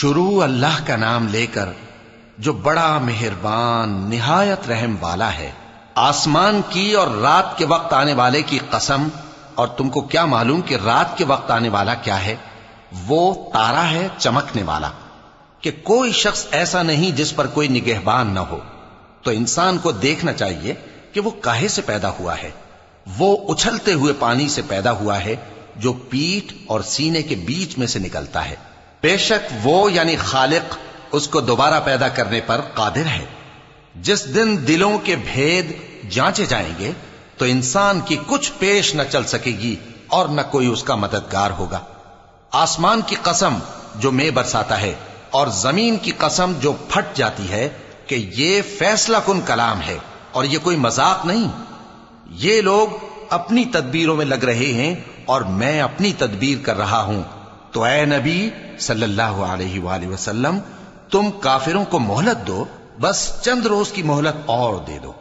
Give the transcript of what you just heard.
شروع اللہ کا نام لے کر جو بڑا مہربان نہایت رحم والا ہے۔ آسمان کی اور رات کے وقت آنے والے کی قسم، اور تم کو کیا معلوم کہ رات کے وقت آنے والا کیا ہے؟ وہ تارا ہے چمکنے والا، کہ کوئی شخص ایسا نہیں جس پر کوئی نگہبان نہ ہو۔ تو انسان کو دیکھنا چاہیے کہ وہ کاہے سے پیدا ہوا ہے۔ وہ اچھلتے ہوئے پانی سے پیدا ہوا ہے جو پیٹھ اور سینے کے بیچ میں سے نکلتا ہے۔ بے شک وہ یعنی خالق اس کو دوبارہ پیدا کرنے پر قادر ہے۔ جس دن دلوں کے بھید جانچے جائیں گے تو انسان کی کچھ پیش نہ چل سکے گی اور نہ کوئی اس کا مددگار ہوگا۔ آسمان کی قسم جو مے برساتا ہے، اور زمین کی قسم جو پھٹ جاتی ہے، کہ یہ فیصلہ کن کلام ہے اور یہ کوئی مذاق نہیں۔ یہ لوگ اپنی تدبیروں میں لگ رہے ہیں اور میں اپنی تدبیر کر رہا ہوں۔ تو اے نبی صلی اللہ علیہ وآلہ وسلم، تم کافروں کو مہلت دو، بس چند روز کی مہلت اور دے دو۔